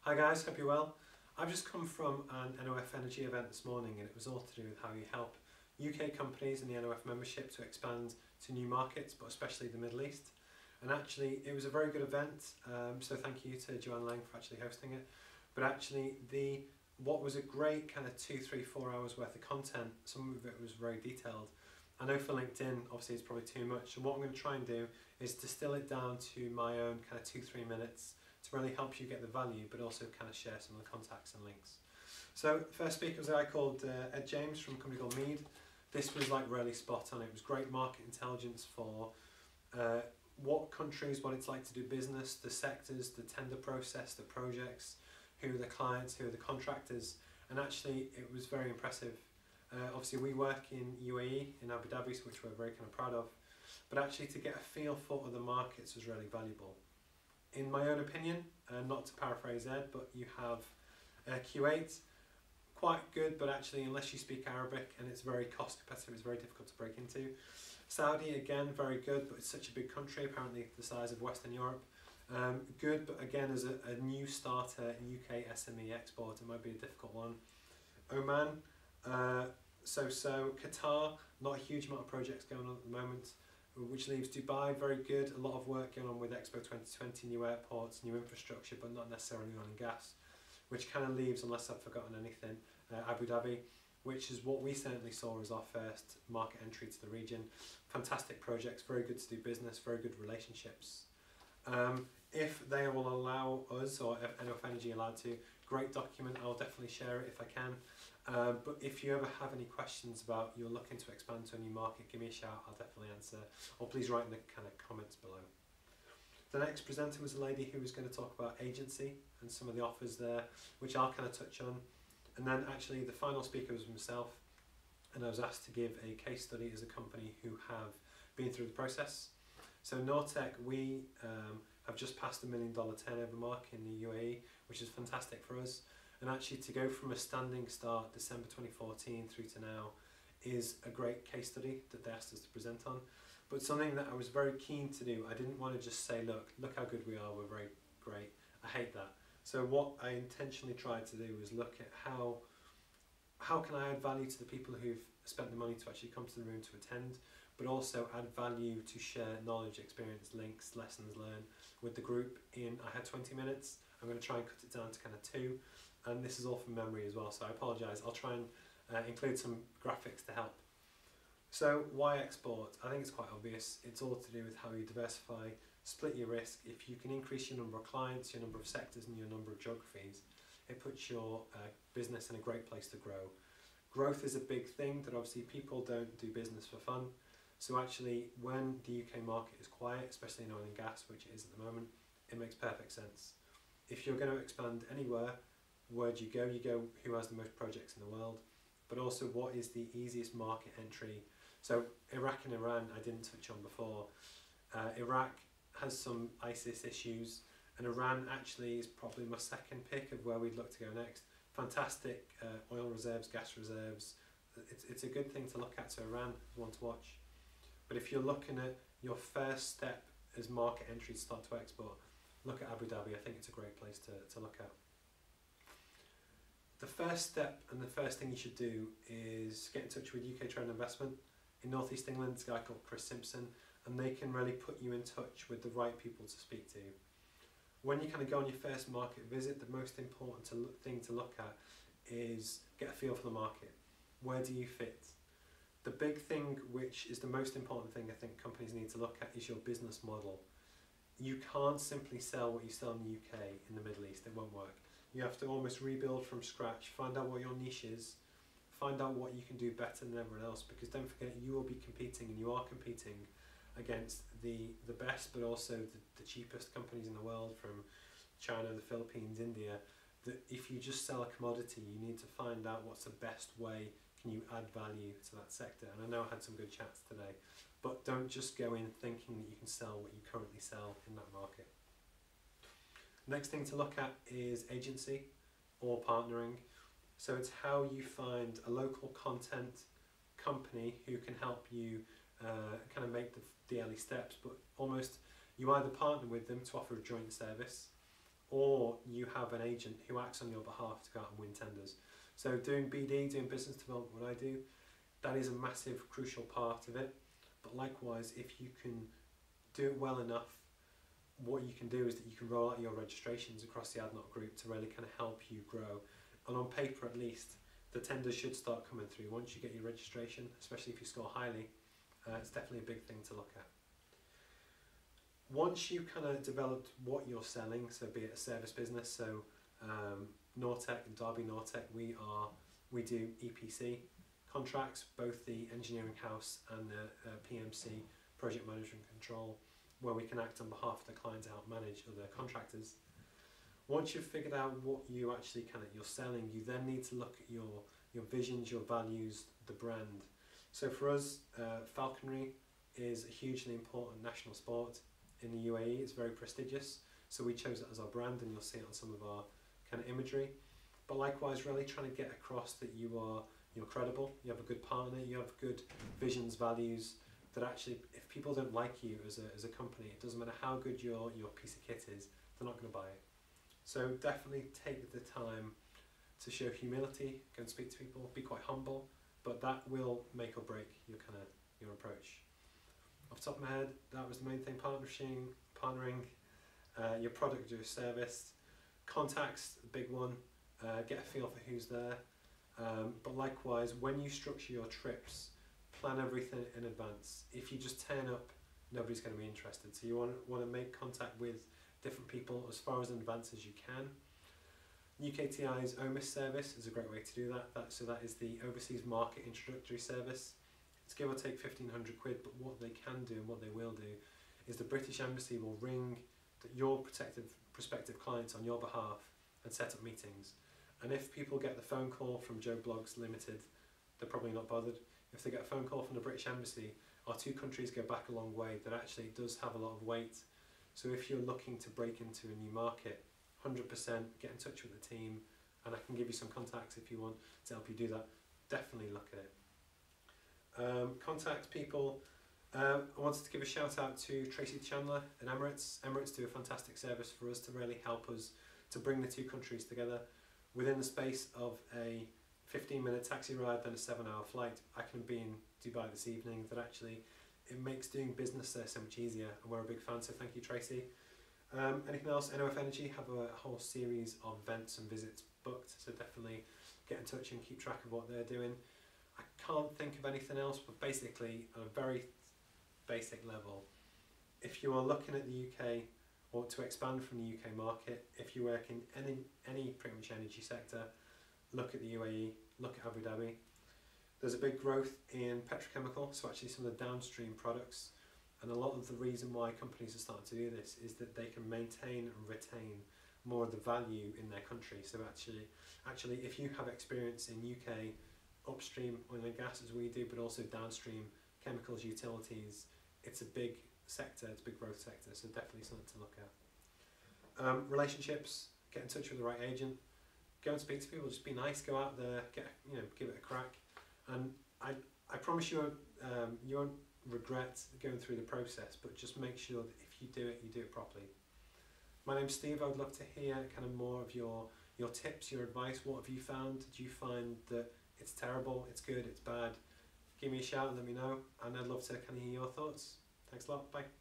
Hi guys, hope you're well. I've just come from an NOF Energy event this morning and it was all to do with how you help UK companies in the NOF membership to expand to new markets, but especially the Middle East. And actually it was a very good event, so thank you to Joanne Lang for actually hosting it. But actually what was a great kind of 2, 3, 4 hours worth of content, some of it was very detailed. I know for LinkedIn obviously it's probably too much, and what I'm going to try and do is distill it down to my own kind of 2-3 minutes to really help you get the value, but also kind of share some of the contacts and links. So first speaker was a guy called Ed James from a company called Mead. This was like really spot on. It was great market intelligence for what countries, what it's like to do business, the sectors, the tender process, the projects, who are the clients, who are the contractors, and actually it was very impressive. Obviously we work in UAE, in Abu Dhabi, which we're very kind of proud of, but actually to get a feel for other markets was really valuable. In my own opinion, not to paraphrase Ed, but you have Kuwait, quite good, but actually unless you speak Arabic and it's very cost competitive, it's very difficult to break into. Saudi, again, very good, but it's such a big country, apparently the size of Western Europe. Good, but again, as a new starter UK SME export, it might be a difficult one. Oman, so-so. Qatar, not a huge amount of projects going on at the moment, which leaves Dubai very good. A lot of work going on with Expo 2020, new airports, new infrastructure, but not necessarily oil and gas, which kind of leaves, unless I've forgotten anything, Abu Dhabi, which is what we certainly saw as our first market entry to the region. Fantastic projects, very good to do business, very good relationships. If they will allow us, or if NOF Energy allowed to, great document, I'll definitely share it if I can. But if you ever have any questions about you're looking to expand to a new market, give me a shout, I'll definitely answer, or please write in the kind of comments below. The next presenter was a lady who was going to talk about agency and some of the offers there, which I'll kind of touch on. And then actually the final speaker was myself, and I was asked to give a case study as a company who have been through the process. So Nortec, we have just passed $1 million turnover mark in the UAE, which is fantastic for us. And actually to go from a standing start, December 2014 through to now, is a great case study that they asked us to present on. But something that I was very keen to do, I didn't want to just say, look how good we are, we're very great. I hate that. So what I intentionally tried to do was look at how can I add value to the people who've spent the money to actually come to the room to attend, but also add value to share knowledge, experience, links, lessons learned with the group in, I had 20 minutes, I'm going to try and cut it down to kind of 2, and this is all from memory as well, so I apologise. I'll try and include some graphics to help. So why export? I think it's quite obvious. It's all to do with how you diversify, split your risk. If you can increase your number of clients, your number of sectors and your number of geographies, it puts your business in a great place to grow. Growth is a big thing that obviously people don't do business for fun. So actually when the UK market is quiet, especially in oil and gas, which it is at the moment, it makes perfect sense. If you're going to expand anywhere, where do you go who has the most projects in the world, but also what is the easiest market entry. So Iraq and Iran I didn't touch on before. Iraq has some ISIS issues, and Iran actually is probably my second pick of where we'd look to go next. Fantastic oil reserves, gas reserves. It's a good thing to look at, so Iran is one to watch. But if you're looking at your first step as market entry to start to export, look at Abu Dhabi. I think it's a great place to look at. The first step and the first thing you should do is get in touch with UK Trade and Investment. In North East England, it's a guy called Chris Simpson, and they can really put you in touch with the right people to speak to. When you kind of go on your first market visit, the most important thing to look at is get a feel for the market. Where do you fit? The big thing, which is the most important thing I think companies need to look at, is your business model. You can't simply sell what you sell in the UK in the Middle East, it won't work. You have to almost rebuild from scratch, find out what your niche is, find out what you can do better than everyone else, because don't forget you will be competing, and you are competing against the best, but also the cheapest companies in the world, from China, the Philippines, India. That if you just sell a commodity, you need to find out what's the best way can you add value to that sector. And I know I had some good chats today, but don't just go in thinking that you can sell what you currently sell in that market. Next thing to look at is agency or partnering. So it's how you find a local content company who can help you kind of make the early steps, but almost you either partner with them to offer a joint service, or you have an agent who acts on your behalf to go out and win tenders. So doing BD, doing business development, what I do, that is a massive, crucial part of it. But likewise, if you can do it well enough, what you can do is that you can roll out your registrations across the AdNoc group to really kind of help you grow. And on paper at least, the tenders should start coming through once you get your registration, especially if you score highly. It's definitely a big thing to look at. Once you kind of developed what you're selling, so be it a service business, so Nortec and Derby Nortec, we do EPC contracts, both the engineering house and the PMC, project management control, where we can act on behalf of the client to help manage other contractors. Once you've figured out what you actually you're selling, you then need to look at your visions, your values, the brand. So for us, falconry is a hugely important national sport in the UAE. It's very prestigious, so we chose it as our brand, and you'll see it on some of our kind of imagery. But likewise, really trying to get across that you're credible, you have a good partner, you have good visions, values, that actually if people don't like you as a company, it doesn't matter how good your piece of kit is, they're not going to buy it. So definitely take the time to show humility, go and speak to people, be quite humble, but that will make or break your approach. Off the top of my head, that was the main thing: partnering, your product or your service, contacts, the big one, get a feel for who's there. But likewise, when you structure your trips, plan everything in advance. If you just turn up, nobody's going to be interested. So you want to make contact with different people as far as in advance as you can. UKTI's OMIS service is a great way to do that. So that is the Overseas Market Introductory Service. It's give or take 1,500 quid, but what they can do and what they will do is the British Embassy will ring your prospective clients on your behalf and set up meetings. And if people get the phone call from Joe Bloggs Limited, they're probably not bothered. If they get a phone call from the British Embassy, our two countries go back a long way. That actually does have a lot of weight. So if you're looking to break into a new market, 100% get in touch with the team, and I can give you some contacts if you want to help you do that. Definitely look at it. Contact people. I wanted to give a shout out to Tracy Chandler at Emirates. Emirates do a fantastic service for us to really help us to bring the two countries together. Within the space of a 15-minute taxi ride, then a 7-hour flight, I can be in Dubai this evening. That actually, it makes doing business there so much easier, and we're a big fan, so thank you, Tracy. Anything else? NOF Energy have a whole series of events and visits booked, so definitely get in touch and keep track of what they're doing. I can't think of anything else, but basically, on a very basic level, if you are looking at the UK or to expand from the UK market, if you work in any pretty much energy sector, look at the UAE, look at Abu Dhabi. There's a big growth in petrochemical, so actually some of the downstream products, and a lot of the reason why companies are starting to do this is that they can maintain and retain more of the value in their country. So actually if you have experience in UK upstream oil and gas as we do, but also downstream chemicals, utilities, it's a big sector, it's a big growth sector, so definitely something to look at. Relationships, get in touch with the right agent, go and speak to people, just be nice, go out there, give it a crack, and I promise you won't regret going through the process, but just make sure that if you do it properly. My name's Steve. I would love to hear kind of more of your tips, your advice. What have you found? Did you find that it's terrible, it's good, it's bad? Give me a shout and let me know, and I'd love to kind of hear your thoughts. Thanks a lot, bye.